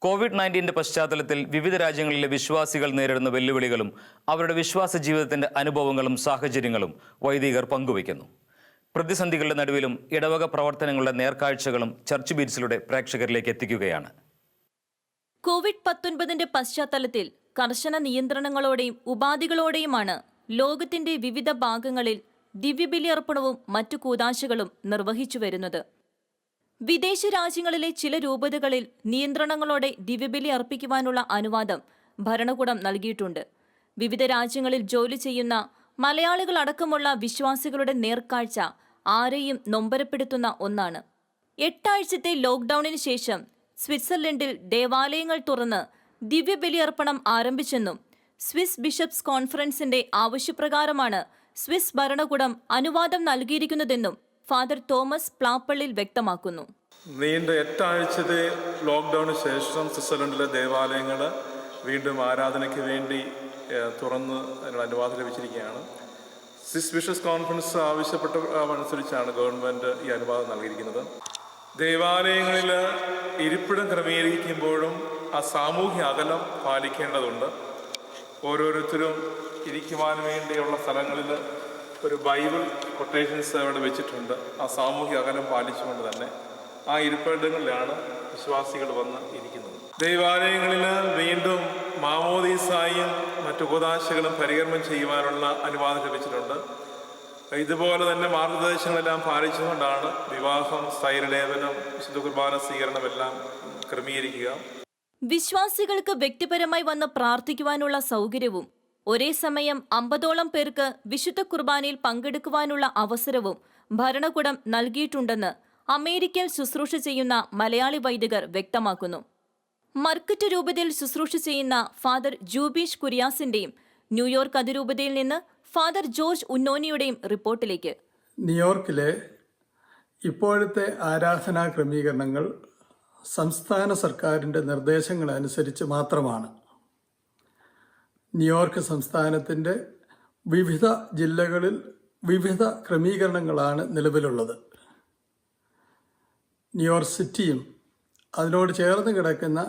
COVID-19 പശ്ചാത്തലത്തിൽ വിവിധ രാജ്യങ്ങളിലെ വിശ്വാസികൾ നേരിടുന്ന വെല്ലുവിളികളും അവരുടെ വിശ്വാസ ജീവിതത്തിന്റെ അനുഭവങ്ങളും സാഹചര്യങ്ങളും വൈദികർ പങ്കുവയ്ക്കുന്നു. പ്രതിസന്ധികളുടെ നടുവിലും ഇടവക പ്രവർത്തനങ്ങളുടെ നേർക്കാഴ്ചകളും ചർച്ച് ബീറ്റ്സിലൂടെ പ്രേക്ഷകരിലേക്ക് എത്തിക്കുകയാണ്. കോവിഡ്-19 പശ്ചാത്തലത്തിൽ കർശന നിയന്ത്രണങ്ങളോടെയും ഉപാധികളോടെയുമാണ് ലോകത്തിന്റെ വിവിധ ഭാഗങ്ങളിൽ ദിവ്യബലിയർപ്പണവും മറ്റു കൂദാശകളും നിർവഹിച്ചു വരുന്നത്. വിദേശ രാജ്യങ്ങളിലെ ചില രൂപതകളിൽ നിയന്ത്രണങ്ങളോടെ ദിവ്യബലി അർപ്പിക്കുവാനുള്ള അനുവാദം ഭരണകൂടം നൽകിയിട്ടുണ്ട്. വിവിധ രാജ്യങ്ങളിൽ ജോലി ചെയ്യുന്ന മലയാളികളടക്കമുള്ള വിശ്വാസികളുടെ നേർക്കാഴ്ച ആരെയും നൊമ്പരപ്പെടുത്തുന്ന ഒന്നാണ്. 8 ആഴ്ചത്തെ ലോക്ക്ഡൌണിന് ശേഷം സ്വിറ്റ്സർലൻഡിൽ ദേവാലയങ്ങൾ തുറന്ന് ദിവ്യബലിയർപ്പണം ആരംഭിച്ചെന്നും സ്വിസ് ബിഷപ്സ് കോൺഫറൻസിന്റെ ആവശ്യപ്രകാരമാണ് സ്വിസ് ഭരണകൂടം അനുവാദം നൽകിയിരിക്കുന്നതെന്നും ഫാദർ തോമസ് പ്ലാപ്പള്ളിൽ വ്യക്തമാക്കുന്നു. നീണ്ട 8 ആഴ്ചത്തെ ലോക്ക്ഡൌണിന് ശേഷം സ്വിറ്റ്സർലൻഡിലെ ദേവാലയങ്ങൾ വീണ്ടും ആരാധനയ്ക്ക് വേണ്ടി തുറന്ന് അതിനുള്ള അനുവാദം ലഭിച്ചിരിക്കുകയാണ്. സ്വിസ് ബിഷപ്സ് കോൺഫറൻസ് ആവശ്യപ്പെട്ട അനുസരിച്ചാണ് ഗവൺമെൻറ് ഈ അനുവാദം നൽകിയിരിക്കുന്നത്. ദേവാലയങ്ങളിൽ ഇരിപ്പിടം ക്രമീകരിക്കുമ്പോഴും ആ സാമൂഹ്യ അകലം പാലിക്കേണ്ടതുണ്ട്. ഓരോരുത്തരും ഇരിക്കുവാൻ വേണ്ടിയുള്ള സ്ഥലങ്ങളിൽ ഒരു ബൈബിൾ കൊട്ടേഷൻസ് അവിടെ വെച്ചിട്ടുണ്ട്. ആ സാമൂഹ്യ അകലം പാലിച്ചുകൊണ്ട് തന്നെ ആ ഇരിപ്പിടങ്ങളിലാണ് വിശ്വാസികൾ വന്ന് ഇരിക്കുന്നത്. ദേവാലയങ്ങളിൽ വീണ്ടും മാമോദീസായും മറ്റു കൂദാശകളും പരികർമ്മം ചെയ്യുവാനുള്ള അനുവാദം ലഭിച്ചിട്ടുണ്ട്. ഇതുപോലെ തന്നെ മാർഗനിർദ്ദേശങ്ങളെല്ലാം പാലിച്ചുകൊണ്ടാണ് വിവാഹം, സ്ഥൈര്യലേപനം, വിശുദ്ധ കുർബാന സ്വീകരണമെല്ലാം ക്രമീകരിക്കുക. വിശ്വാസികൾക്ക് വ്യക്തിപരമായി വന്ന് പ്രാർത്ഥിക്കുവാനുള്ള സൗകര്യവും ഒരേ സമയം 50ഓളം പേർക്ക് വിശുദ്ധ കുർബാനയിൽ പങ്കെടുക്കുവാനുള്ള അവസരവും ഭരണകൂടം നൽകിയിട്ടുണ്ടെന്ന് അമേരിക്കയിൽ ശുശ്രൂഷ ചെയ്യുന്ന മലയാളി വൈദികർ വ്യക്തമാക്കുന്നു. മർക്കറ്റ് രൂപതയിൽ ശുശ്രൂഷ ചെയ്യുന്ന ഫാദർ ജൂബീഷ് കുര്യാസിന്റെയും ന്യൂയോർക്ക് അതിരൂപതയിൽ നിന്ന് ഫാദർ ജോർജ് ഉന്നോനിയുടെയും റിപ്പോർട്ടിലേക്ക്. ന്യൂയോർക്കിലെ ഇപ്പോഴത്തെ ആരാധനാ ക്രമീകരണങ്ങൾ സംസ്ഥാന സർക്കാരിൻ്റെ നിർദ്ദേശങ്ങളനുസരിച്ച് മാത്രമാണ്. ന്യൂയോർക്ക് സംസ്ഥാനത്തിൻ്റെ വിവിധ ജില്ലകളിൽ വിവിധ ക്രമീകരണങ്ങളാണ് നിലവിലുള്ളത്. ന്യൂയോർക്ക് സിറ്റിയും അതിനോട് ചേർന്ന് കിടക്കുന്ന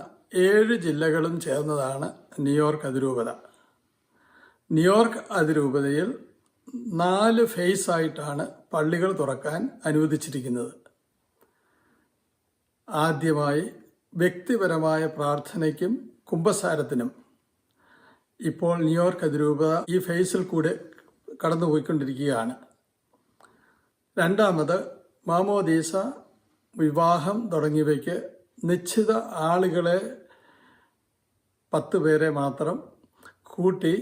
7 ജില്ലകളും ചേർന്നതാണ് ന്യൂയോർക്ക് അതിരൂപത. ന്യൂയോർക്ക് അതിരൂപതയിൽ 4 ഫേസായിട്ടാണ് പള്ളികൾ തുറക്കാൻ അനുവദിച്ചിരിക്കുന്നത്. ആദ്യമായി വ്യക്തിപരമായ പ്രാർത്ഥനയ്ക്കും കുമ്പസാരത്തിനും ഇപ്പോൾ ന്യൂയോർക്ക് അതിരൂപത ഈ ഫേസിൽ കൂടെ കടന്നുപോയിക്കൊണ്ടിരിക്കുകയാണ്. രണ്ടാമത് മാമോദീസ, വിവാഹം തുടങ്ങിയവയ്ക്ക് നിശ്ചിത ആളുകളെ 10 പേരെ മാത്രം കൂട്ടി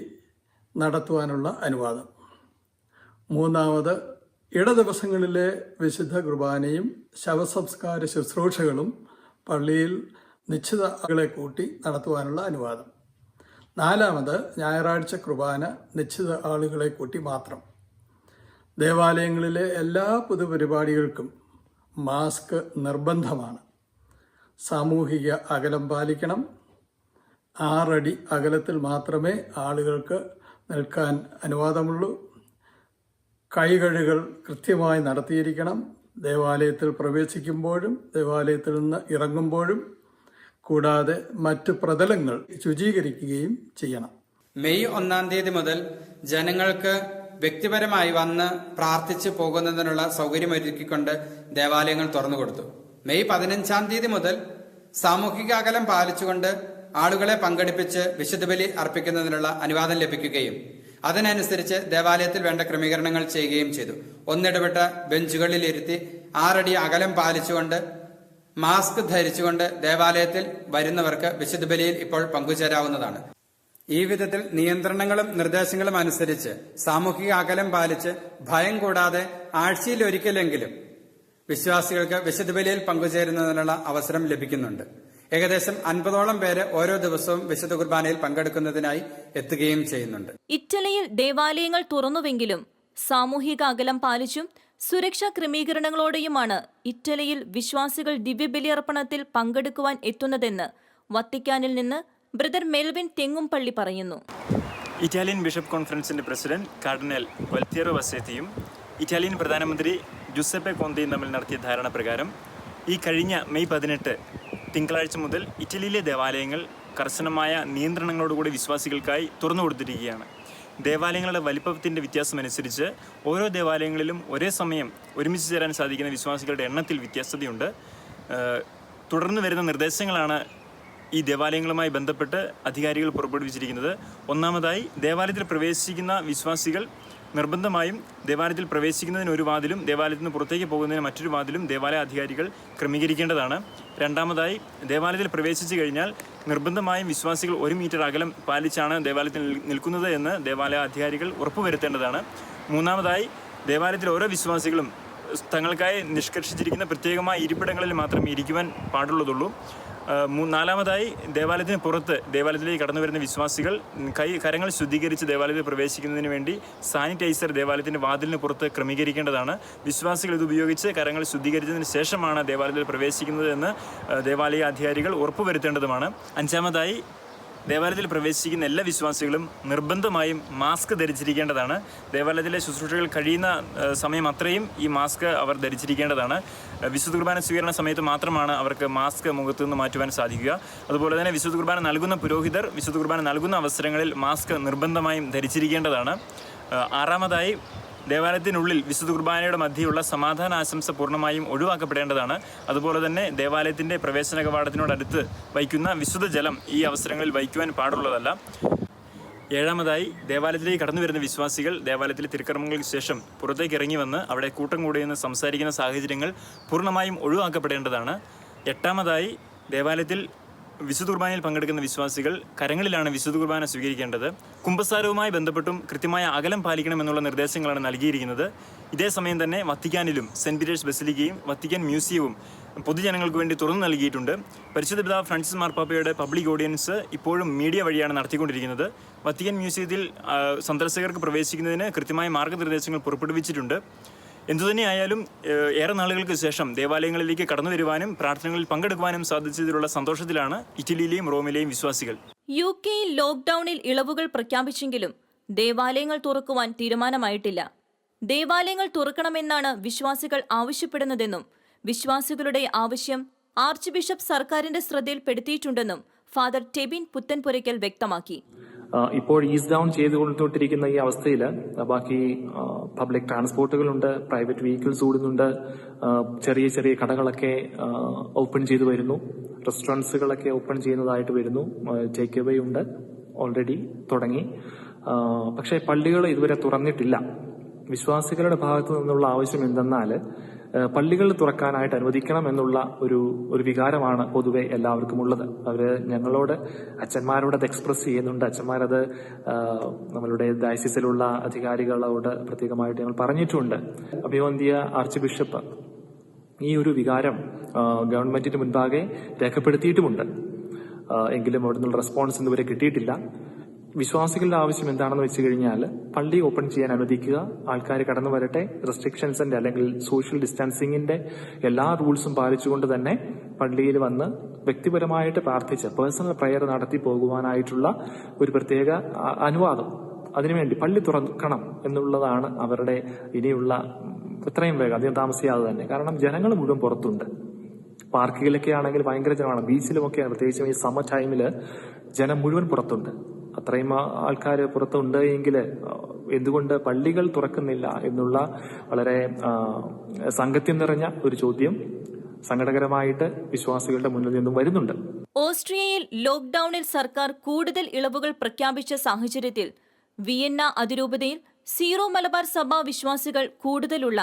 നടത്തുവാനുള്ള അനുവാദം. മൂന്നാമത് ദിവസങ്ങളിലെ വിശുദ്ധ കുർബാനയും ശവസംസ്കാര ശുശ്രൂഷകളും പള്ളിയിൽ നിശ്ചിത ആളുകളെ കൂട്ടി നടത്തുവാനുള്ള അനുവാദം. നാലാമത് ഞായറാഴ്ച കുർബാന നിശ്ചിത ആളുകളെ കൂട്ടി മാത്രം. ദേവാലയങ്ങളിലെ എല്ലാ പൊതുപരിപാടികൾക്കും മാസ്ക് നിർബന്ധമാണ്. സാമൂഹിക അകലം പാലിക്കണം. 6 അടി അകലത്തിൽ മാത്രമേ ആളുകൾക്ക് നിൽക്കാൻ അനുവാദമുള്ളൂ. കൈകഴുകൽ കൃത്യമായി നടത്തിയിരിക്കണം. ദേവാലയത്തിൽ പ്രവേശിക്കുമ്പോഴും ദേവാലയത്തിൽ നിന്ന് ഇറങ്ങുമ്പോഴും, കൂടാതെ മറ്റു പ്രതലങ്ങൾ ശുചീകരിക്കുകയും ചെയ്യണം. മെയ് 1 തീയതി മുതൽ ജനങ്ങൾക്ക് വ്യക്തിപരമായി വന്ന് പ്രാർത്ഥിച്ചു പോകുന്നതിനുള്ള സൗകര്യമൊരുക്കിക്കൊണ്ട് ദേവാലയങ്ങൾ തുറന്നുകൊടുത്തു. മെയ് 15 തീയതി മുതൽ സാമൂഹിക അകലം പാലിച്ചുകൊണ്ട് ആളുകളെ പങ്കെടുപ്പിച്ച് വിശുദ്ധബലി അർപ്പിക്കുന്നതിനുള്ള അനുവാദം ലഭിക്കുകയും അതിനനുസരിച്ച് ദേവാലയത്തിൽ വേണ്ട ക്രമീകരണങ്ങൾ ചെയ്യുകയും ചെയ്തു. ഒന്നിടവിട്ട ബെഞ്ചുകളിൽ ഇരുത്തി 6 അടി അകലം പാലിച്ചുകൊണ്ട് മാസ്ക് ധരിച്ചുകൊണ്ട് ദേവാലയത്തിൽ വരുന്നവർക്ക് വിശുദ്ധ ബലിയിൽ ഇപ്പോൾ പങ്കുചേരാവുന്നതാണ്. ഈ വിധത്തിൽ നിയന്ത്രണങ്ങളും നിർദ്ദേശങ്ങളും അനുസരിച്ച് സാമൂഹിക അകലം പാലിച്ച് ഭയം കൂടാതെ ആഴ്ചയിൽ ഒരിക്കലെങ്കിലും വിശ്വാസികൾക്ക് വിശുദ്ധ ബലിയിൽ പങ്കുചേരുന്നതിനുള്ള അവസരം ലഭിക്കുന്നുണ്ട്. ഏകദേശം 50ഓളം പേര് ഓരോ ദിവസവും വിശുദ്ധ കുർബാനയിൽ പങ്കെടുക്കുന്നതിനായി എത്തുകയും ചെയ്യുന്നുണ്ട്. ഇറ്റലിയിൽ ദേവാലയങ്ങൾ തുറന്നുവെങ്കിലും സാമൂഹിക അകലം പാലിച്ചും സുരക്ഷാ ക്രമീകരണങ്ങളോടെയുമാണ് ഇറ്റലിയിൽ വിശ്വാസികൾ ദിവ്യബലിയർപ്പണത്തിൽ പങ്കെടുക്കുവാൻ എത്തുന്നതെന്ന് വത്തിക്കാനിൽ നിന്ന് ബ്രദർ മെൽവിൻ തെങ്ങുംപള്ളി പറയുന്നു. ഇറ്റാലിയൻ ബിഷപ്പ് കോൺഫറൻസിന്റെ പ്രസിഡന്റ് കാർഡിനൽ ഗുൽത്തിയേറോ വസേത്തിയും ഇറ്റാലിയൻ പ്രധാനമന്ത്രി ജുസെപ്പെ കോന്തെയും തമ്മിൽ നടത്തിയ ധാരണ പ്രകാരം ഈ കഴിഞ്ഞ മെയ് 18 തിങ്കളാഴ്ച മുതൽ ഇറ്റലിയിലെ ദേവാലയങ്ങൾ കർശനമായ നിയന്ത്രണങ്ങളോടുകൂടി വിശ്വാസികൾക്കായി തുറന്നു കൊടുത്തിരിക്കുകയാണ്. ദേവാലയങ്ങളുടെ വലിപ്പത്തിൻ്റെ വ്യത്യാസമനുസരിച്ച് ഓരോ ദേവാലയങ്ങളിലും ഒരേ സമയം ഒരുമിച്ച് ചേരാൻ സാധിക്കുന്ന വിശ്വാസികളുടെ എണ്ണത്തിൽ വ്യത്യസ്തതയുണ്ട്. തുടർന്ന് വരുന്ന നിർദ്ദേശങ്ങളാണ് ഈ ദേവാലയങ്ങളുമായി ബന്ധപ്പെട്ട് അധികാരികൾ പുറപ്പെടുവിച്ചിരിക്കുന്നത്. ഒന്നാമതായി, ദേവാലയത്തിൽ പ്രവേശിക്കുന്ന വിശ്വാസികൾ നിർബന്ധമായും ദേവാലയത്തിൽ പ്രവേശിക്കുന്നതിന് ഒരു വാതിലും ദേവാലയത്തിൽ നിന്ന് പുറത്തേക്ക് പോകുന്നതിന് മറ്റൊരു വാതിലും ദേവാലയ അധികാരികൾ ക്രമീകരിക്കേണ്ടതാണ്. രണ്ടാമതായി, ദേവാലയത്തിൽ പ്രവേശിച്ചു കഴിഞ്ഞാൽ നിർബന്ധമായും വിശ്വാസികൾ 1 മീറ്റർ അകലം പാലിച്ചാണ് ദേവാലയത്തിൽ നിൽക്കുന്നത് എന്ന് ദേവാലയ അധികാരികൾ ഉറപ്പുവരുത്തേണ്ടതാണ്. മൂന്നാമതായി, ദേവാലയത്തിൽ ഓരോ വിശ്വാസികളും തങ്ങൾക്കായി നിഷ്കർഷിച്ചിരിക്കുന്ന പ്രത്യേകമായ ഇരിപ്പിടങ്ങളിൽ മാത്രമേ ഇരിക്കുവാൻ പാടുള്ളതുള്ളൂ. നാലാമതായി, ദേവാലയത്തിന് പുറത്ത് ദേവാലയത്തിലേക്ക് കടന്നു വരുന്ന വിശ്വാസികൾ കരങ്ങൾ ശുദ്ധീകരിച്ച് ദേവാലയത്തിൽ പ്രവേശിക്കുന്നതിന് വേണ്ടി സാനിറ്റൈസർ ദേവാലയത്തിൻ്റെ വാതിലിന് പുറത്ത് ക്രമീകരിക്കേണ്ടതാണ്. വിശ്വാസികൾ ഇത് ഉപയോഗിച്ച് കരങ്ങൾ ശുദ്ധീകരിച്ചതിന് ശേഷമാണ് ദേവാലയത്തിൽ പ്രവേശിക്കുന്നത് എന്ന് ദേവാലയ അധികാരികൾ ഉറപ്പുവരുത്തേണ്ടതുമാണ്. അഞ്ചാമതായി, ദേവാലയത്തിൽ പ്രവേശിക്കുന്ന എല്ലാ വിശ്വാസികളും നിർബന്ധമായും മാസ്ക് ധരിച്ചിരിക്കേണ്ടതാണ്. ദേവാലയത്തിലെ ശുശ്രൂഷകൾ കഴിയുന്ന സമയം അത്രയും ഈ മാസ്ക് അവർ ധരിച്ചിരിക്കേണ്ടതാണ്. വിശുദ്ധ കുർബാന സ്വീകരണ സമയത്ത് മാത്രമാണ് അവർക്ക് മാസ്ക് മുഖത്തു നിന്ന് മാറ്റുവാൻ സാധിക്കുക. അതുപോലെ തന്നെ വിശുദ്ധ കുർബാന നൽകുന്ന പുരോഹിതർ വിശുദ്ധ കുർബാന നൽകുന്ന അവസരങ്ങളിൽ മാസ്ക് നിർബന്ധമായും ധരിച്ചിരിക്കേണ്ടതാണ്. ആറാമതായി, ദേവാലയത്തിനുള്ളിൽ വിശുദ്ധ കുർബാനയുടെ മധ്യയുള്ള സമാധാന ആശംസ പൂർണ്ണമായും ഒഴിവാക്കപ്പെടേണ്ടതാണ്. അതുപോലെ തന്നെ ദേവാലയത്തിൻ്റെ പ്രവേശന കവാടത്തിനോടടുത്ത് വയ്ക്കുന്ന വിശുദ്ധ ജലം ഈ അവസരങ്ങളിൽ വയ്ക്കുവാൻ പാടുള്ളതല്ല. ഏഴാമതായി, ദേവാലയത്തിലേക്ക് കടന്നു വരുന്ന വിശ്വാസികൾ ദേവാലയത്തിലെ തിരുക്കർമ്മങ്ങൾക്ക് ശേഷം പുറത്തേക്ക് ഇറങ്ങി വന്ന് അവിടെ കൂട്ടം കൂടിയെന്ന് സംസാരിക്കുന്ന സാഹചര്യങ്ങൾ പൂർണ്ണമായും ഒഴിവാക്കപ്പെടേണ്ടതാണ്. എട്ടാമതായി, ദേവാലയത്തിൽ വിശുദ്ധ കുർബാനയിൽ പങ്കെടുക്കുന്ന വിശ്വാസികൾ കരങ്ങളിലാണ് വിശുദ്ധ കുർബാന സ്വീകരിക്കേണ്ടത്. കുമ്പസാരവുമായി ബന്ധപ്പെട്ടും കൃത്യമായ അകലം പാലിക്കണമെന്നുള്ള നിർദ്ദേശങ്ങളാണ് നൽകിയിരിക്കുന്നത്. ഇതേസമയം തന്നെ വത്തിക്കാനിലും സെൻറ്റ് പീറ്റേഴ്സ് ബസിലിക്കയും വത്തിക്കാൻ മ്യൂസിയവും പൊതുജനങ്ങൾക്ക് വേണ്ടി തുറന്നു നൽകിയിട്ടുണ്ട്. പരിശുദ്ധ പിതാവ് ഫ്രാൻസിസ് മാർപ്പാപ്പയുടെ പബ്ലിക് ഓഡിയൻസ് ഇപ്പോഴും മീഡിയ വഴിയാണ് നടത്തിക്കൊണ്ടിരിക്കുന്നത്. വത്തിക്കാൻ മ്യൂസിയത്തിൽ സന്ദർശകർക്ക് പ്രവേശിക്കുന്നതിന് കൃത്യമായ മാർഗ്ഗനിർദ്ദേശങ്ങൾ പുറപ്പെടുവിച്ചിട്ടുണ്ട്. എന്തുതന്നെയായാലും ഏറെ നാളുകൾക്ക് ശേഷം ദേവാലയങ്ങളിലേക്ക് കടന്നു വരുവാനും പ്രാർത്ഥനകളിൽ പങ്കെടുക്കുവാനും സാധിച്ചതിലുള്ള സന്തോഷത്തിലാണ് ഇറ്റലിയിലെയും റോമിലെയും വിശ്വാസികൾ. UK ലോക്ക്ഡൌണിൽ ഇളവുകൾ പ്രഖ്യാപിച്ചെങ്കിലും ദേവാലയങ്ങൾ തുറക്കുവാൻ തീരുമാനമായിട്ടില്ല. ദേവാലയങ്ങൾ തുറക്കണമെന്നാണ് വിശ്വാസികൾ ആവശ്യപ്പെടുന്നതെന്നും വിശ്വാസികളുടെ ആവശ്യം ആർച്ച് ബിഷപ്പ് സർക്കാരിന്റെ ശ്രദ്ധയിൽപ്പെടുത്തിയിട്ടുണ്ടെന്നും ഫാദർ ടെബിൻ പുത്തൻപുരയ്ക്കൽ വ്യക്തമാക്കി. ഇപ്പോൾ ഈസ് ഡൗൺ ചെയ്തുകൊണ്ടിരിക്കുന്ന ഈ അവസ്ഥയിൽ ബാക്കി പബ്ലിക് ട്രാൻസ്പോർട്ടുകളുണ്ട്, പ്രൈവറ്റ് വെഹിക്കിൾസ് ഓടുന്നുണ്ട്, ചെറിയ ചെറിയ കടകളൊക്കെ ഓപ്പൺ ചെയ്തു വരുന്നു, റെസ്റ്റോറൻറ്റ്സുകളൊക്കെ ഓപ്പൺ ചെയ്യുന്നതായിട്ട് വരുന്നു, ടേക്ക് അവേ ഉണ്ട്, ഓൾറെഡി തുടങ്ങി. പക്ഷേ പള്ളികൾ ഇതുവരെ തുറന്നിട്ടില്ല. വിശ്വാസികളുടെ ഭാഗത്തു നിന്നുള്ള ആവശ്യം എന്തെന്നാൽ പള്ളികൾ തുറക്കാനായിട്ട് അനുവദിക്കണം എന്നുള്ള ഒരു വികാരമാണ് പൊതുവെ എല്ലാവർക്കും ഉള്ളത്. അവര് ഞങ്ങളോട് അച്ഛന്മാരോട് അത് എക്സ്പ്രസ് ചെയ്യുന്നുണ്ട്. അച്ഛന്മാരത് നമ്മളുടെ ഡയസിസിലുള്ള അധികാരികളോട് പ്രത്യേകമായിട്ട് ഞങ്ങൾ പറഞ്ഞിട്ടുണ്ട്. അഭിവന്ധ്യ ആർച്ച് ബിഷപ്പ് ഈ ഒരു വികാരം ഗവൺമെന്റിന് മുൻപാകെ രേഖപ്പെടുത്തിയിട്ടുമുണ്ട്. എങ്കിലും അവിടെ നിന്നുള്ള റെസ്പോൺസ് ഇതുവരെ കിട്ടിയിട്ടില്ല. വിശ്വാസികളുടെ ആവശ്യം എന്താണെന്ന് വെച്ച് കഴിഞ്ഞാൽ പള്ളി ഓപ്പൺ ചെയ്യാൻ അനുവദിക്കുക, ആൾക്കാർ കടന്നു വരട്ടെ, റെസ്ട്രിക്ഷൻസിന്റെ അല്ലെങ്കിൽ സോഷ്യൽ ഡിസ്റ്റൻസിങ്ങിന്റെ എല്ലാ റൂൾസും പാലിച്ചുകൊണ്ട് തന്നെ പള്ളിയിൽ വന്ന് വ്യക്തിപരമായിട്ട് പ്രാർത്ഥിച്ച് പേഴ്സണൽ പ്രയർ നടത്തി പോകുവാനായിട്ടുള്ള ഒരു പ്രത്യേക അനുവാദം, അതിനുവേണ്ടി പള്ളി തുറക്കണം എന്നുള്ളതാണ് അവരുടെ ഇനിയുള്ള എത്രയും വേഗം അധികം താമസിയാതെ തന്നെ. കാരണം ജനങ്ങൾ മുഴുവൻ പുറത്തുണ്ട്. പാർക്കുകളിലൊക്കെ ആണെങ്കിൽ ഭയങ്കര ജനമാണ്, ബീച്ചിലുമൊക്കെ പ്രത്യേകിച്ചും ഈ സമ്മർ ടൈമിൽ ജനം മുഴുവൻ പുറത്തുണ്ട്. അത്രയും ആൾക്കാർ പുറത്തുണ്ട് എങ്കിൽ എന്തുകൊണ്ട് പള്ളികൾ തുറക്കുന്നില്ല എന്നുള്ള വളരെ സാങ്കത്യം നിറഞ്ഞ ഒരു ചോദ്യം സങ്കടകരമായിട്ട് വിശ്വാസികളുടെ മുന്നിൽ നിന്നും വരുന്നുണ്ട്. ഓസ്ട്രിയയിൽ ലോക്ക്ഡൌണിൽ സർക്കാർ കൂടുതൽ ഇളവുകൾ പ്രഖ്യാപിച്ച സാഹചര്യത്തിൽ വിയന്ന അതിരൂപതയിൽ സീറോ മലബാർ സഭ വിശ്വാസികൾ കൂടുതലുള്ള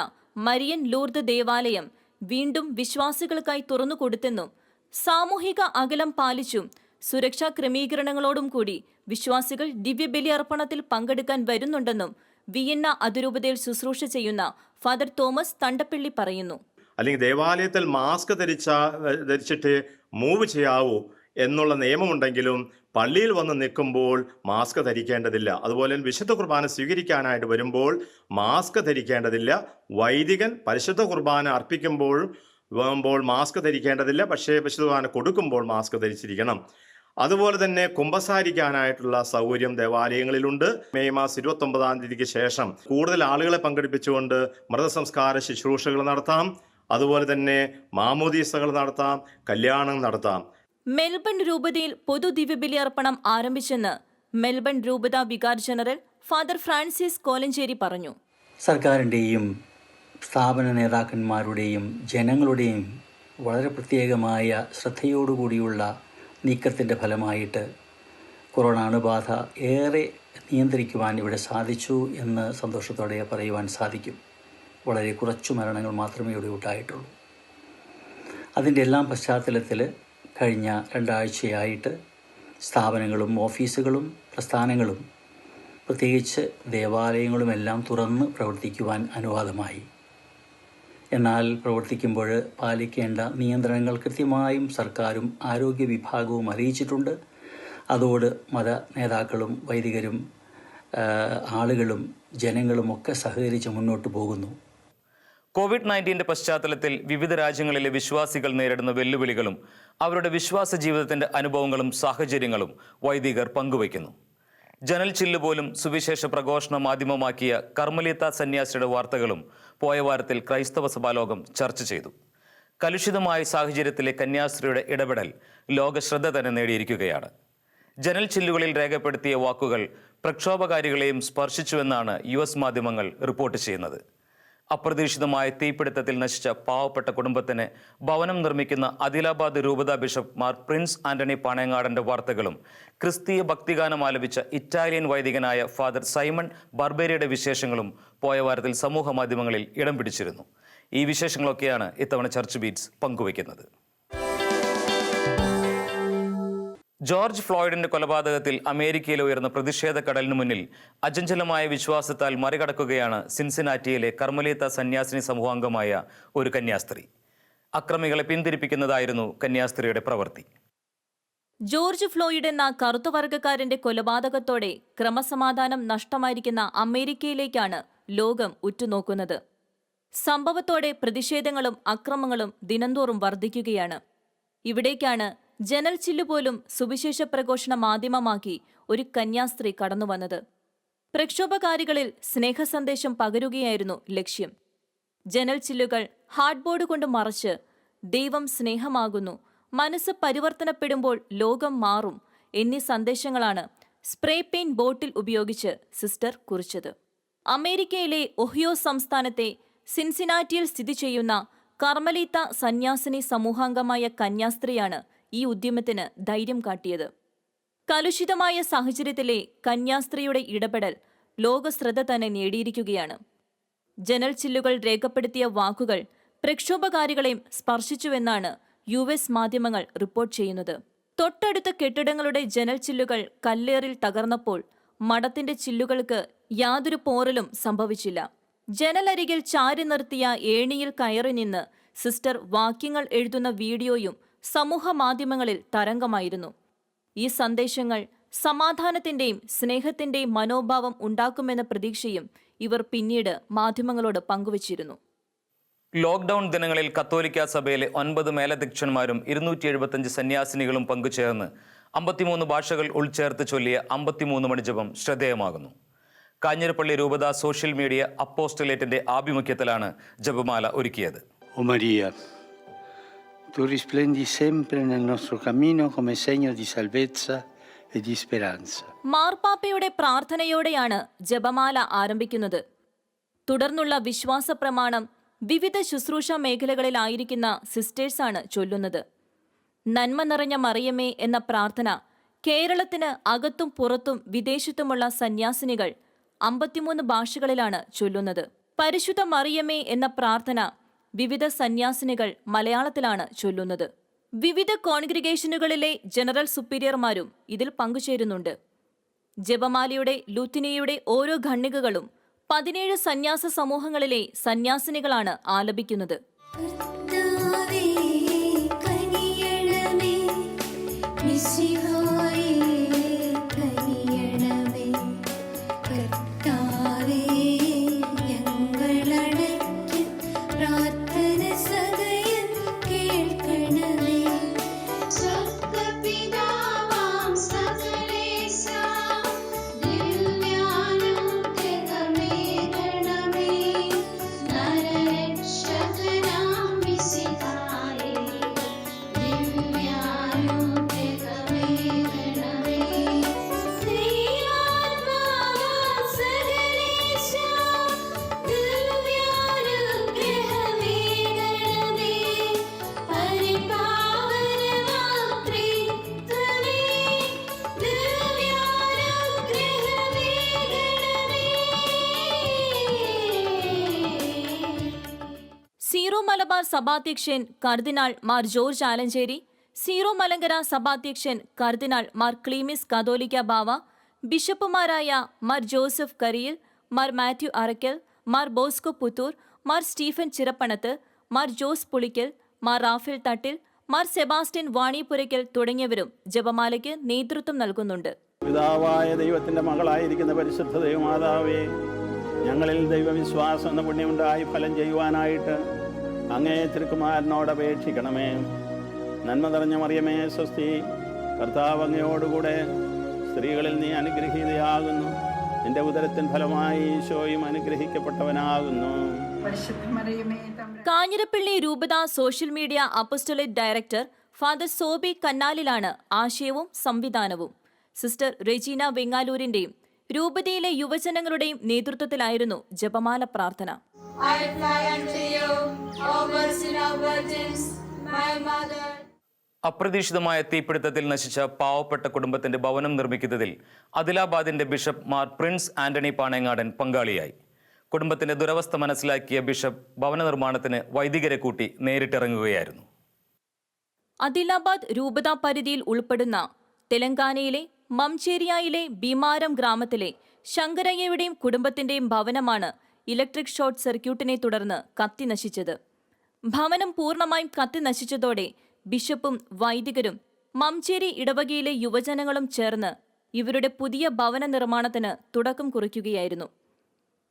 മരിയൻ ലൂർദ് ദേവാലയം വീണ്ടും വിശ്വാസികൾക്കായി തുറന്നുകൊടുത്തെന്നും സാമൂഹിക അകലം പാലിച്ചും സുരക്ഷാ ക്രമീകരണങ്ങളോടും കൂടി വിശ്വാസികൾ ദിവ്യബലി അർപ്പണത്തിൽ പങ്കെടുക്കാൻ വരുന്നുണ്ടെന്നും വിയന്ന അതിരൂപതയിൽ ശുശ്രൂഷ ചെയ്യുന്ന ഫാദർ തോമസ് തണ്ടപ്പള്ളി പറയുന്നു. അല്ലെങ്കിൽ ദേവാലയത്തിൽ മാസ്ക് ധരിച്ചിട്ട് മൂവ് ചെയ്യാവൂ എന്നുള്ള നിയമമുണ്ടെങ്കിലും പള്ളിയിൽ വന്ന് നിൽക്കുമ്പോൾ മാസ്ക് ധരിക്കേണ്ടതില്ല. അതുപോലെ വിശുദ്ധ കുർബാന സ്വീകരിക്കാനായിട്ട് വരുമ്പോൾ മാസ്ക് ധരിക്കേണ്ടതില്ല. വൈദികൻ പരിശുദ്ധ കുർബാന അർപ്പിക്കുമ്പോൾ മാസ്ക് ധരിക്കേണ്ടതില്ല. പക്ഷേ വിശുദ്ധ കുർബാന കൊടുക്കുമ്പോൾ മാസ്ക് ധരിച്ചിരിക്കണം. അതുപോലെ തന്നെ കുമ്പസാരിക്കാനായിട്ടുള്ള സൗകര്യം ദേവാലയങ്ങളിലുണ്ട്. മെയ് മാസം 29-ാം തീയതിക്ക് ശേഷം കൂടുതൽ ആളുകളെ പങ്കെടുപ്പിച്ചുകൊണ്ട് മൃതസംസ്കാര ശുശ്രൂഷകൾ നടത്താം. അതുപോലെ തന്നെ മാമോദീസകൾ നടത്താം, കല്യാണം നടത്താം. മെൽബൺ രൂപതയിൽ പൊതു ദിവ്യബലിയർപ്പണം ആരംഭിച്ചെന്ന് മെൽബൺ രൂപത vicar general father Francis Kolenchery പറഞ്ഞു. സർക്കാരിൻ്റെയും സ്ഥാപന നേതാക്കന്മാരുടെയും ജനങ്ങളുടെയും വളരെ പ്രത്യേകമായ ശ്രദ്ധയോടുകൂടിയുള്ള നീക്കത്തിൻ്റെ ഫലമായിട്ട് കൊറോണ അണുബാധ ഏറെ നിയന്ത്രിക്കുവാൻ ഇവിടെ സാധിച്ചു എന്ന് സന്തോഷത്തോടെ പറയുവാൻ സാധിക്കും. വളരെ കുറച്ചു മരണങ്ങൾ മാത്രമേ ഇവിടെ ഉണ്ടായിട്ടുള്ളൂ. അതിൻ്റെ എല്ലാം പശ്ചാത്തലത്തിൽ കഴിഞ്ഞ 2 ആഴ്ചയായിട്ട് സ്ഥാപനങ്ങളും ഓഫീസുകളും പ്രസ്ഥാനങ്ങളും പ്രത്യേകിച്ച് ദേവാലയങ്ങളുമെല്ലാം തുറന്ന് പ്രവർത്തിക്കുവാൻ അനുവാദമായി. എന്നാൽ പ്രവർത്തിക്കുമ്പോൾ പാലിക്കേണ്ട നിയന്ത്രണങ്ങൾ കൃത്യമായും സർക്കാരും ആരോഗ്യ വിഭാഗവും അറിയിച്ചിട്ടുണ്ട്. അതോട് മത നേതാക്കളും വൈദികരും ആളുകളും ജനങ്ങളുമൊക്കെ സഹകരിച്ച് മുന്നോട്ട് പോകുന്നു. കോവിഡ്-19 പശ്ചാത്തലത്തിൽ വിവിധ രാജ്യങ്ങളിലെ വിശ്വാസികൾ നേരിടുന്ന വെല്ലുവിളികളും അവരുടെ വിശ്വാസ ജീവിതത്തിന്റെ അനുഭവങ്ങളും സാഹചര്യങ്ങളും വൈദികർ പങ്കുവയ്ക്കുന്നു. ജനൽ ചില്ല് പോലും സുവിശേഷ പ്രഘോഷണ മാധ്യമമാക്കിയ കർമ്മലീത്ത സന്യാസിയുടെ വാർത്തകളും പോയ വാരത്തിൽ ക്രൈസ്തവ സഭാലോകം ചർച്ച ചെയ്തു. കലുഷിതമായ സാഹചര്യത്തിലെ കന്യാസ്ത്രീയുടെ ഇടപെടൽ ലോകശ്രദ്ധ തന്നെ നേടിയിരിക്കുകയാണ്. ജനൽ ചില്ലുകളിൽ രേഖപ്പെടുത്തിയ വാക്കുകൾ പ്രക്ഷോഭകാരികളെയും സ്പർശിച്ചുവെന്നാണ് US മാധ്യമങ്ങൾ റിപ്പോർട്ട് ചെയ്യുന്നത്. അപ്രതീക്ഷിതമായ തീപിടുത്തത്തിൽ നശിച്ച പാവപ്പെട്ട കുടുംബത്തിന് ഭവനം നിർമ്മിക്കുന്ന അദിലാബാദ് രൂപത ബിഷപ്പ് മാർ പ്രിൻസ് ആന്റണി പാണയങ്ങാടന്റെ വാർത്തകളും ക്രിസ്തീയ ഭക്തിഗാനം ആലപിച്ച ഇറ്റാലിയൻ വൈദികനായ ഫാദർ സൈമൺ ബാർബേരിയുടെ വിശേഷങ്ങളും പോയ വാരത്തിൽ സമൂഹ മാധ്യമങ്ങളിൽ ഇടം പിടിച്ചിരുന്നു. ഈ വിശേഷങ്ങളൊക്കെയാണ് ഇത്തവണ ചർച്ച് ബീറ്റ്സ് പങ്കുവയ്ക്കുന്നത്. ജോർജ് ഫ്ലോയിഡിന്റെ കൊലപാതകത്തിൽ അമേരിക്കയിൽ ഉയർന്ന പ്രതിഷേധ കടലിനു മുന്നിൽ അചഞ്ചലമായ വിശ്വാസത്താൽ മറികടക്കുകയാണ് സിൻസിനാറ്റിയിലെ കർമ്മലീത്ത സന്യാസിനി സമൂഹാംഗമായ ഒരു കന്യാസ്ത്രീ. അക്രമികളെ പിന്തിരിപ്പിക്കുന്നതായിരുന്നു കന്യാസ്ത്രീയുടെ പ്രവൃത്തി. ജോർജ് ഫ്ലോയിഡ് എന്ന കറുത്തവർഗക്കാരന്റെ കൊലപാതകത്തോടെ ക്രമസമാധാനം നഷ്ടമായിരിക്കുന്ന അമേരിക്കയിലേക്കാണ് ലോകം ഉറ്റുനോക്കുന്നത്. സംഭവത്തോടെ പ്രതിഷേധങ്ങളും അക്രമങ്ങളും ദിനംതോറും വർദ്ധിക്കുകയാണ്. ഇവിടേക്കാണ് ജനൽ ചില്ലുപോലും സുവിശേഷ പ്രഘോഷണ മാധ്യമമാക്കി ഒരു കന്യാസ്ത്രീ കടന്നുവന്നത്. പ്രക്ഷോഭകാരികളിൽ സ്നേഹസന്ദേശം പകരുകയായിരുന്നു ലക്ഷ്യം. ജനൽ ചില്ലുകൾ ഹാർഡ്ബോർഡ് കൊണ്ട് മറച്ച് ദൈവം സ്നേഹമാകുന്നു, മനസ്സ് പരിവർത്തനപ്പെടുമ്പോൾ ലോകം മാറും എന്നീ സന്ദേശങ്ങളാണ് സ്പ്രേ പെയിന്റ് ബോട്ടിൽ ഉപയോഗിച്ച് സിസ്റ്റർ കുറിച്ചത്. അമേരിക്കയിലെ ഒഹിയോ സംസ്ഥാനത്തെ സിൻസിനാറ്റിയിൽ സ്ഥിതി ചെയ്യുന്ന കർമ്മലീത്ത സന്യാസിനി സമൂഹാംഗമായ കന്യാസ്ത്രീയാണ് ഈ ഉദ്യമത്തിന് ധൈര്യം കാട്ടിയത്. കലുഷിതമായ സാഹചര്യത്തിലെ കന്യാസ്ത്രീയുടെ ഇടപെടൽ ലോകശ്രദ്ധ തന്നെ നേടിയിരിക്കുകയാണ്. ജനൽ ചില്ലുകൾ രേഖപ്പെടുത്തിയ വാക്കുകൾ പ്രക്ഷോഭകാരികളെയും സ്പർശിച്ചുവെന്നാണ് US മാധ്യമങ്ങൾ റിപ്പോർട്ട് ചെയ്യുന്നത്. തൊട്ടടുത്ത കെട്ടിടങ്ങളുടെ ജനൽ ചില്ലുകൾ കല്ലേറിൽ തകർന്നപ്പോൾ മഠത്തിന്റെ ചില്ലുകൾക്ക് യാതൊരു പോറലും സംഭവിച്ചില്ല. ജനലരികിൽ ചാരി നിർത്തിയ ഏണിയിൽ കയറി നിന്ന് സിസ്റ്റർ വാക്യങ്ങൾ എഴുതുന്ന വീഡിയോയും സമൂഹ മാധ്യമങ്ങളിൽ തരംഗമായിരുന്നു. ഈ സന്ദേശങ്ങൾ സമാധാനത്തിന്റെയും സ്നേഹത്തിന്റെയും മനോഭാവം ഉണ്ടാക്കുമെന്ന പ്രതീക്ഷയും ഇവർ പിന്നീട് മാധ്യമങ്ങളോട് പങ്കുവച്ചിരുന്നു. ലോക്ക്ഡൌൺ ദിനങ്ങളിൽ കത്തോലിക്ക സഭയിലെ 9 മേലധ്യക്ഷന്മാരും 275 സന്യാസിനികളും പങ്കുചേർന്ന് 53 ഭാഷകൾ ഉൾച്ചേർത്ത് ചൊല്ലിയ 53 മണിജപം ശ്രദ്ധേയമാകുന്നു. കാഞ്ഞിരപ്പള്ളി രൂപത സോഷ്യൽ മീഡിയ അപ്പോസ്റ്റലേറ്റിന്റെ ആഭിമുഖ്യത്തിലാണ് ജപമാല ഒരുക്കിയത്. O Maria, tu risplendi sempre nel nostro cammino come segno di salvezza e di speranza. മാർപ്പാപ്പയുടെ പ്രാർത്ഥനയോടെയാണ് ജപമാല ആരംഭിക്കുന്നത്. തുടർന്നുള്ള വിശ്വാസ പ്രമാണം വിവിധ ശുശ്രൂഷ മേഖലകളിലായിരിക്കുന്ന സിസ്റ്റേഴ്സാണ് ചൊല്ലുന്നത്. നന്മ നിറഞ്ഞ മറിയമേ എന്ന പ്രാർത്ഥന കേരളത്തിന് അകത്തും പുറത്തും വിദേശത്തുമുള്ള സന്യാസിനികൾ 53 ഭാഷകളിലാണ് ചൊല്ലുന്നത്. പരിശുദ്ധ മറിയമേ എന്ന പ്രാർത്ഥന വിവിധ സന്യാസിനികൾ മലയാളത്തിലാണ് ചൊല്ലുന്നത്. വിവിധ കോൺഗ്രിഗേഷനുകളിലെ ജനറൽ സുപ്പീരിയർമാരും ഇതിൽ പങ്കുചേരുന്നുണ്ട്. ജപമാലയുടെ ലുത്തിനിയയുടെ ഓരോ ഖണ്ഡികകളും 17 സന്യാസ സമൂഹങ്ങളിലെ സന്യാസിനികളാണ് ആലപിക്കുന്നത്. മലബാർ സഭാധ്യക്ഷൻ കർദിനാൾ മാർ ജോർജ് ആലഞ്ചേരി, സീറോ മലങ്കര സഭാധ്യക്ഷൻ കർദിനാൾ മാർ ക്ലീമിസ് കാതോലിക്ക ബാവ, ബിഷപ്പുമാരായ Mar Joseph Kariyil, Mar Mathew Arackal, Mar Bosco Puthur, Mar Stephen Chirappanath, Mar Jose Pulickal, Mar Raphael Thattil, Mar Sebastian Vanipurackal തുടങ്ങിയവരും ജപമാലയ്ക്ക് നേതൃത്വം നൽകുന്നുണ്ട്. പിതാവായ ദൈവത്തിൻ്റെ മകളായിരിക്കുന്ന പരിശുദ്ധ ദൈവമാതാവേ, ഞങ്ങളിൽ ദൈവവിശ്വാസം എന്ന പുണ്യമുണ്ടായി ഫലം ചെയ്യുവാനായിട്ട് അങ്ങേ തിരുക്കുമാരനോട് അപേക്ഷിക്കണമേ. നന്മ നിറഞ്ഞ മറിയമേ സ്വസ്തി, കർത്താവ് അങ്ങയോടുകൂടെ സ്ത്രീകളിൽ നീ അനുഗ്രഹീതയാകുന്നു. നിന്റെ ഉദരത്തിൻ ഫലമായി ഈശോയും അനുഗ്രഹിക്കപ്പെട്ടവനാകുന്നു. കാഞ്ഞിരപ്പള്ളി രൂപത social media apostolate director father Soby കന്നാലിലാണ് ആശയവും സംവിധാനവും. സിസ്റ്റർ റെജീന വെങ്ങാലൂരിന്റെയും രൂപതയിലെ യുവജനങ്ങളുടെയും നേതൃത്വത്തിലായിരുന്നു ജപമാല പ്രാർത്ഥന. അപ്രതീക്ഷിതമായ തീപിടുത്തത്തിൽ നശിച്ച പാവപ്പെട്ട കുടുംബത്തിന്റെ ഭവനം നിർമ്മിക്കുന്നതിൽ ആദിലാബാദിന്റെ ബിഷപ്പ് മാർ പ്രിൻസ് ആന്റണി പാണേങ്ങാടൻ പങ്കാളിയായി. കുടുംബത്തിന്റെ ദുരവസ്ഥ മനസ്സിലാക്കിയ ബിഷപ്പ് ഭവന നിർമ്മാണത്തിന് വൈദികരെ കൂട്ടി നേരിട്ടിറങ്ങുകയായിരുന്നു. ആദിലാബാദ് രൂപതാ പരിധിയിൽ ഉൾപ്പെടുന്ന തെലങ്കാനയിലെ മംചേരിയയിലെ ഭീമാരം ഗ്രാമത്തിലെ ശങ്കരയ്യയുടെയും കുടുംബത്തിന്റെയും ഭവനമാണ് ഇലക്ട്രിക് ഷോർട്ട് സർക്യൂട്ടിനെ തുടർന്ന് കത്തി നശിച്ചത്. ഭവനം പൂർണ്ണമായും കത്തി നശിച്ചതോടെ ബിഷപ്പും വൈദികരും മംചേരി ഇടവകയിലെ യുവജനങ്ങളും ചേർന്ന് ഇവരുടെ പുതിയ ഭവന നിർമ്മാണത്തിന് തുടക്കം കുറിക്കുകയായിരുന്നു.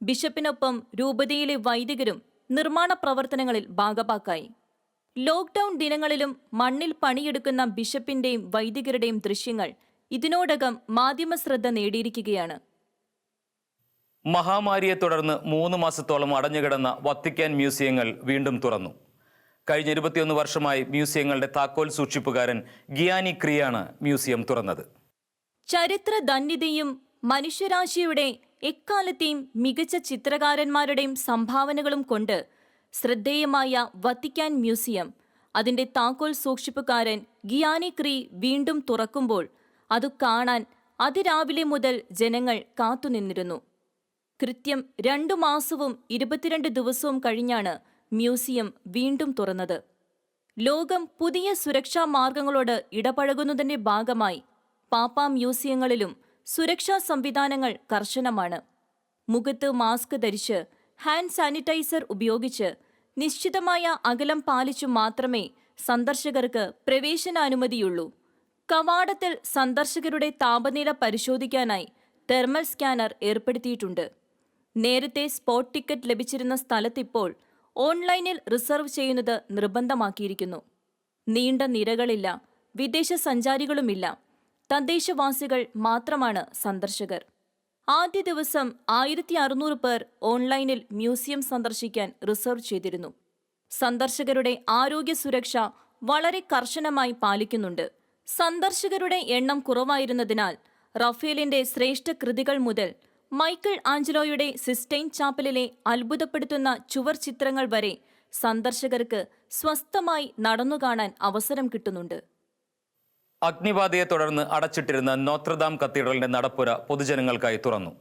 ബിഷപ്പിനൊപ്പം രൂപതയിലെ വൈദികരും നിർമ്മാണ പ്രവർത്തനങ്ങളിൽ ഭാഗഭാക്കായി. ലോക്ക്ഡൌൺ ദിനങ്ങളിലും മണ്ണിൽ പണിയെടുക്കുന്ന ബിഷപ്പിന്റെയും വൈദികരുടെയും ദൃശ്യങ്ങൾ ഇതിനോടകം മാധ്യമശ്രദ്ധ നേടിയിരിക്കുകയാണ്. മഹാമാരിയെ തുടർന്ന് 3 മാസത്തോളം അടഞ്ഞുകിടന്ന വത്തിക്കാൻ മ്യൂസിയങ്ങൾ വീണ്ടും തുറന്നു. കഴിഞ്ഞ 21 വർഷമായി മ്യൂസിയങ്ങളുടെ താക്കോൽ സൂക്ഷിപ്പുകാരൻ ഗിയാനി ക്രിയാണ് മ്യൂസിയം തുറന്നത്. ചരിത്രധന്യതയും മനുഷ്യരാശിയുടെ എക്കാലത്തെയും മികച്ച ചിത്രകാരന്മാരുടെയും സംഭാവനകളും കൊണ്ട് ശ്രദ്ധേയമായ വത്തിക്കാൻ മ്യൂസിയം അതിന്റെ താക്കോൽ സൂക്ഷിപ്പുകാരൻ ഗിയാനി ക്രി വീണ്ടും തുറക്കുമ്പോൾ അത് കാണാൻ അതിരാവിലെ മുതൽ ജനങ്ങൾ കാത്തുനിന്നിരുന്നു. കൃത്യം 2 മാസവും 22 ദിവസവും കഴിഞ്ഞാണ് മ്യൂസിയം വീണ്ടും തുറന്നത്. ലോകം പുതിയ സുരക്ഷാ മാർഗങ്ങളോട് ഇടപഴകുന്നതിന്റെ ഭാഗമായി പാപ്പാ മ്യൂസിയങ്ങളിലും സുരക്ഷാ സംവിധാനങ്ങൾ കർശനമാണ്. മുഖത്ത് മാസ്ക് ധരിച്ച് ഹാൻഡ് സാനിറ്റൈസർ ഉപയോഗിച്ച് നിശ്ചിതമായ അകലം പാലിച്ചു മാത്രമേ സന്ദർശകർക്ക് പ്രവേശനാനുമതിയുള്ളൂ. കവാടത്തിൽ സന്ദർശകരുടെ താപനില പരിശോധിക്കാനായി തെർമൽ സ്കാനർ ഏർപ്പെടുത്തിയിട്ടുണ്ട്. നേരത്തെ സ്പോട്ട് ടിക്കറ്റ് ലഭിച്ചിരുന്ന സ്ഥലത്തിപ്പോൾ ഓൺലൈനിൽ റിസർവ് ചെയ്യുന്നത് നിർബന്ധമാക്കിയിരിക്കുന്നു. നീണ്ട നിരകളില്ല, വിദേശ സഞ്ചാരികളുമില്ല, തദ്ദേശവാസികൾ മാത്രമാണ് സന്ദർശകർ. ആദ്യ ദിവസം 1600 പേർ ഓൺലൈനിൽ മ്യൂസിയം സന്ദർശിക്കാൻ റിസർവ് ചെയ്തിരുന്നു. സന്ദർശകരുടെ ആരോഗ്യ സുരക്ഷ വളരെ കർശനമായി പാലിക്കുന്നുണ്ട്. സന്ദർശകരുടെ എണ്ണം കുറവായിരുന്നതിനാൽ റഫേലിന്റെ ശ്രേഷ്ഠ കൃതികൾ മുതൽ മൈക്കിൾ ആഞ്ചലോയുടെ സിസ്റ്റൈൻ ചാപ്പലിലെ അത്ഭുതപ്പെടുത്തുന്ന ചുവർ ചിത്രങ്ങൾ വരെ സന്ദർശകർക്ക് സ്വസ്ഥമായി നടന്നുകാണാൻ അവസരം കിട്ടുന്നുണ്ട്. അഗ്നിബാധയെ തുടർന്ന് അടച്ചിട്ടിരുന്ന നോത്രദാം കത്തീഡ്രലിന്റെ നടപ്പുര പൊതുജനങ്ങൾക്കായി തുറന്നു.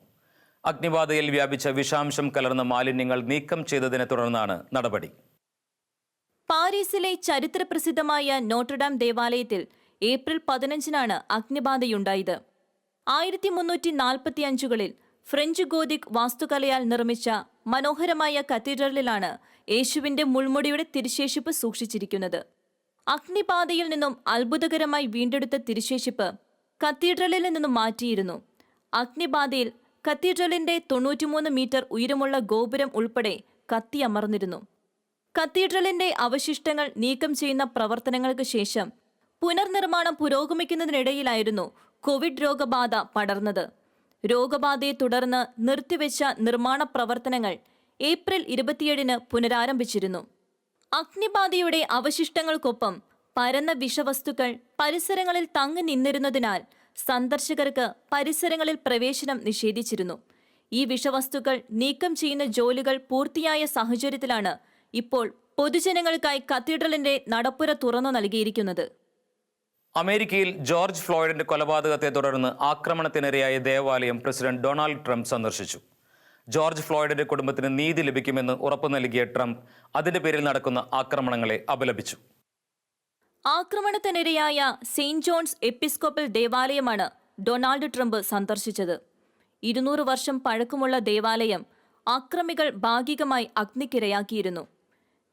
അഗ്നിബാധയിൽ വ്യാപിച്ച വിഷാംശം കലർന്ന മാലിന്യങ്ങൾ നീക്കം ചെയ്തതിനെ തുടർന്നാണ് നടപടി. പാരീസിലെ ചരിത്രപ്രസിദ്ധമായ നോട്രഡാം ദേവാലയത്തിൽ ഏപ്രിൽ 15-നാണ് അഗ്നിബാധയുണ്ടായത്. 1345-കളിൽ ഫ്രഞ്ച് ഗോതിക് വാസ്തുകലയാൽ നിർമ്മിച്ച മനോഹരമായ കത്തീഡ്രലിലാണ് യേശുവിന്റെ മുൾമുടിയുടെ തിരുശേഷിപ്പ് സൂക്ഷിച്ചിരിക്കുന്നത്. അഗ്നിബാധയിൽ നിന്നും അത്ഭുതകരമായി വീണ്ടെടുത്ത തിരുശേഷിപ്പ് കത്തീഡ്രലിൽ നിന്നും മാറ്റിയിരുന്നു. അഗ്നിബാധയിൽ കത്തീഡ്രലിന്റെ 93 മീറ്റർ ഉയരമുള്ള ഗോപുരം ഉൾപ്പെടെ കത്തിയമർന്നിരുന്നു. കത്തീഡ്രലിന്റെ അവശിഷ്ടങ്ങൾ നീക്കം ചെയ്യുന്ന പ്രവർത്തനങ്ങൾക്ക് ശേഷം പുനർനിർമ്മാണം പുരോഗമിക്കുന്നതിനിടയിലായിരുന്നു കോവിഡ് രോഗബാധ പടർന്നത്. രോഗബാധയെ തുടർന്ന് നിർത്തിവെച്ച നിർമ്മാണ പ്രവർത്തനങ്ങൾ ഏപ്രിൽ 27-ന് പുനരാരംഭിച്ചിരുന്നു. അഗ്നിബാധയുടെ അവശിഷ്ടങ്ങൾക്കൊപ്പം പരന്ന വിഷവസ്തുക്കൾ പരിസരങ്ങളിൽ തങ്ങി നിന്നിരുന്നതിനാൽ സന്ദർശകർക്ക് പരിസരങ്ങളിൽ പ്രവേശനം നിഷേധിച്ചിരുന്നു. ഈ വിഷവസ്തുക്കൾ നീക്കം ചെയ്യുന്ന ജോലികൾ പൂർത്തിയായ സാഹചര്യത്തിലാണ് ഇപ്പോൾ പൊതുജനങ്ങൾക്കായി കത്തീഡ്രലിന്റെ നടപ്പുര തുറന്നു നൽകിയിരിക്കുന്നത്. അമേരിക്കയിൽ ജോർജ് ഫ്ലോയിഡിന്റെ കൊലപാതകത്തെ തുടർന്ന് ആക്രമണത്തിനിരയായ ദേവാലയം പ്രസിഡന്റ് ഡൊണാൾഡ് ട്രംപ് സന്ദർശിച്ചു. ജോർജ് ഫ്ലോയ്ഡിന്റെ കുടുംബത്തിന് നീതി ലഭിക്കുമെന്ന് ഉറപ്പു നൽകിയ ട്രംപ് അതിന്റെ പേരിൽ നടക്കുന്ന ആക്രമണങ്ങളെ അപലപിച്ചു. ആക്രമണത്തിനിരയായ സെയിന്റ് ജോൺസ് എപ്പിസ്കോപ്പൽ ദേവാലയമാണ് ഡൊണാൾഡ് ട്രംപ് സന്ദർശിച്ചത്. 200 വർഷം പഴക്കമുള്ള ദേവാലയം ആക്രമികൾ ഭാഗികമായി അഗ്നിക്കിരയാക്കിയിരുന്നു.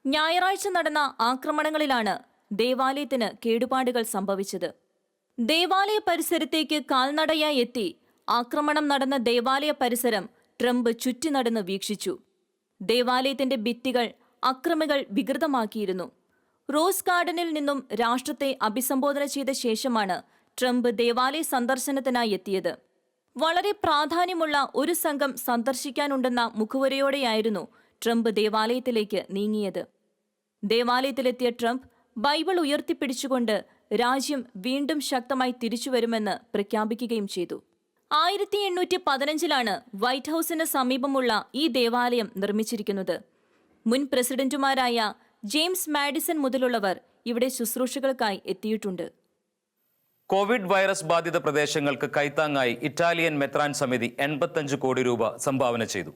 ഞായറാഴ്ച നടന്ന ആക്രമണങ്ങളിലാണ് ദേവാലയത്തിന് കേടുപാടുകൾ സംഭവിച്ചത്. ദേവാലയ പരിസരത്തേക്ക് കാൽനടയായി എത്തി ആക്രമണം നടന്ന ദേവാലയ പരിസരം ട്രംപ് ചുറ്റി നടന്ന് വീക്ഷിച്ചു. ദേവാലയത്തിന്റെ ഭിത്തികൾ അക്രമികൾ വികൃതമാക്കിയിരുന്നു. റോസ് ഗാർഡനിൽ നിന്നും രാഷ്ട്രത്തെ അഭിസംബോധന ചെയ്ത ശേഷമാണ് ട്രംപ് ദേവാലയ സന്ദർശനത്തിനായി എത്തിയത്. വളരെ പ്രാധാന്യമുള്ള ഒരു സംഘം സന്ദർശിക്കാനുണ്ടെന്ന മുഖവുരയോടെയായിരുന്നു ട്രംപ് ദേവാലയത്തിലേക്ക് നീങ്ങിയത്. ദേവാലയത്തിലെത്തിയ ട്രംപ് ബൈബിൾ ഉയർത്തിപ്പിടിച്ചുകൊണ്ട് രാജ്യം വീണ്ടും ശക്തമായി തിരിച്ചുവരുമെന്ന് പ്രഖ്യാപിക്കുകയും ചെയ്തു. 1815 വൈറ്റ് ഹൌസിന് സമീപമുള്ള ഈ ദേവാലയം നിർമ്മിച്ചിരിക്കുന്നത്. മുൻ പ്രസിഡന്റുമാരായ ജെയിംസ് മാഡിസൺ മുതലുള്ളവർ ഇവിടെ ശുശ്രൂഷകൾക്കായി എത്തിയിട്ടുണ്ട്. കോവിഡ് വൈറസ് ബാധിത പ്രദേശങ്ങൾക്ക് കൈത്താങ്ങായി ഇറ്റാലിയൻ മെത്രാൻ സമിതി 85 കോടി രൂപ സംഭാവന ചെയ്തു.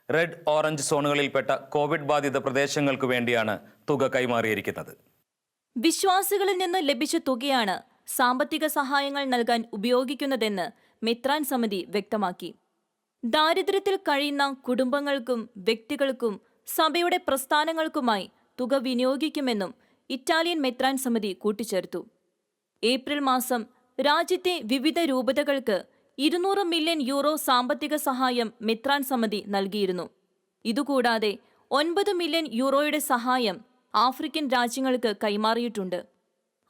റെഡ് ഓറഞ്ച് സോണുകളിൽപ്പെട്ട കോവിഡ് ബാധിത പ്രദേശങ്ങൾക്ക് വേണ്ടിയാണ് തുക കൈമാറിയിരിക്കുന്നത്. വിശ്വാസികളിൽ നിന്ന് ലഭിച്ച തുകയാണ് സാമ്പത്തിക സഹായങ്ങൾ നൽകാൻ ഉപയോഗിക്കുന്നതെന്ന് മെത്രാൻ സമിതി വ്യക്തമാക്കി. ദാരിദ്ര്യത്തിൽ കഴിയുന്ന കുടുംബങ്ങൾക്കും വ്യക്തികൾക്കും സഭയുടെ പ്രസ്ഥാനങ്ങൾക്കുമായി തുക വിനിയോഗിക്കുമെന്നും ഇറ്റാലിയൻ മെത്രാൻ സമിതി കൂട്ടിച്ചേർത്തു. ഏപ്രിൽ മാസം രാജ്യത്തെ വിവിധ രൂപതകൾക്ക് 200 മില്യൺ യൂറോ സാമ്പത്തിക സഹായം മെത്രാൻ സമിതി നൽകിയിരുന്നു. ഇതുകൂടാതെ 9 മില്യൺ യൂറോയുടെ സഹായം ആഫ്രിക്കൻ രാജ്യങ്ങൾക്ക് കൈമാറിയിട്ടുണ്ട്.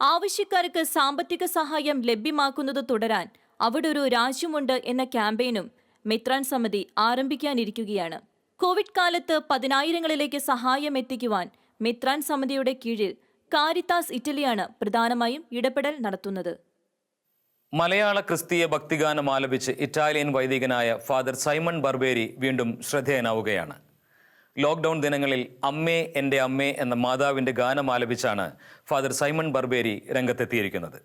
ആവശ്യക്കാർക്ക് സാമ്പത്തിക സഹായം ലഭ്യമാക്കുന്നത് തുടരാൻ അവിടെ ഒരു രാജ്യമുണ്ട് എന്ന ക്യാമ്പയിനും മെത്രാൻ സമിതി ആരംഭിക്കാനിരിക്കുകയാണ്. കോവിഡ് കാലത്ത് 10,000ങ്ങളിലേക്ക് സഹായം എത്തിക്കുവാൻ മെത്രാൻ സമിതിയുടെ കീഴിൽ കാരിത്താസ് ഇറ്റലിയാണ് പ്രധാനമായും ഇടപെടൽ നടത്തുന്നത്. മലയാള ക്രിസ്തീയ ഭക്തിഗാനം ആലപിച്ച് ഇറ്റാലിയൻ വൈദികനായ ഫാദർ സൈമൺ ബർബേരി വീണ്ടും ശ്രദ്ധേയനാവുകയാണ്. ലോക്ക്ഡൌൺ ദിനങ്ങളിൽ അമ്മേ എൻ്റെ അമ്മേ എന്ന മാതാവിൻ്റെ ഗാനം ആലപിച്ചാണ് ഫാദർ സൈമൺ ബർബേരി രംഗത്തെത്തിയിരിക്കുന്നത്.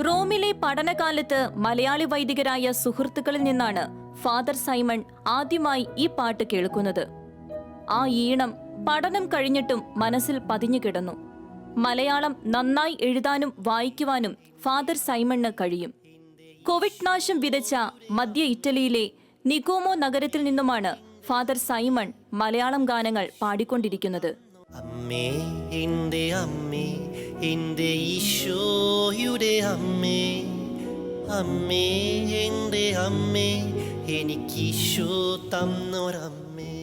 റോമിലെ പഠനകാലത്ത് മലയാളി വൈദികരായ സുഹൃത്തുക്കളിൽ നിന്നാണ് ഫാദർ സൈമൺ ആദ്യമായി ഈ പാട്ട് കേൾക്കുന്നത്. ആ ഈണം പഠനം കഴിഞ്ഞിട്ടും മനസ്സിൽ പതിഞ്ഞു കിടന്നു. മലയാളം നന്നായി എഴുതാനും വായിക്കുവാനും ഫാദർ സൈമണിന് കഴിയും. കോവിഡ് നാശം വിതച്ച മധ്യ ഇറ്റലിയിലെ നിഗോമോ നഗരത്തിൽ നിന്നുമാണ് ഫാദർ സൈമൺ മലയാളം ഗാനങ്ങൾ പാടിക്കൊണ്ടിരിക്കുന്നത്. അമ്മേ എൻ്റെ അമ്മേ എൻ്റെ ഈശോയുടെ അമ്മേ, അമ്മേ എൻ്റെ അമ്മേ എനിക്കീശോ തന്നൊരമ്മേ.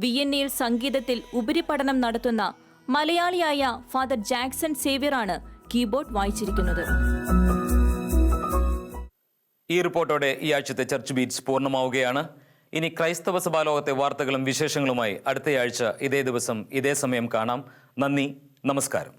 വിയന്നയിൽ സംഗീതത്തിൽ ഉപരിപഠനം നടത്തുന്ന മലയാളിയായ ഫാദർ ജാക്സൺ സേവ്യറാണ് കീബോർഡ് വായിച്ചിരിക്കുന്നത്. ഈ റിപ്പോർട്ടോടെ ഈ ആഴ്ചത്തെ ചർച്ച് ബീറ്റ്സ് പൂർണ്ണമാവുകയാണ്. ഇനി ക്രൈസ്തവ സഭാലോകത്തെ വാർത്തകളും വിശേഷങ്ങളുമായി അടുത്തയാഴ്ച ഇതേ ദിവസം ഇതേ സമയം കാണാം. നന്ദി, നമസ്കാരം.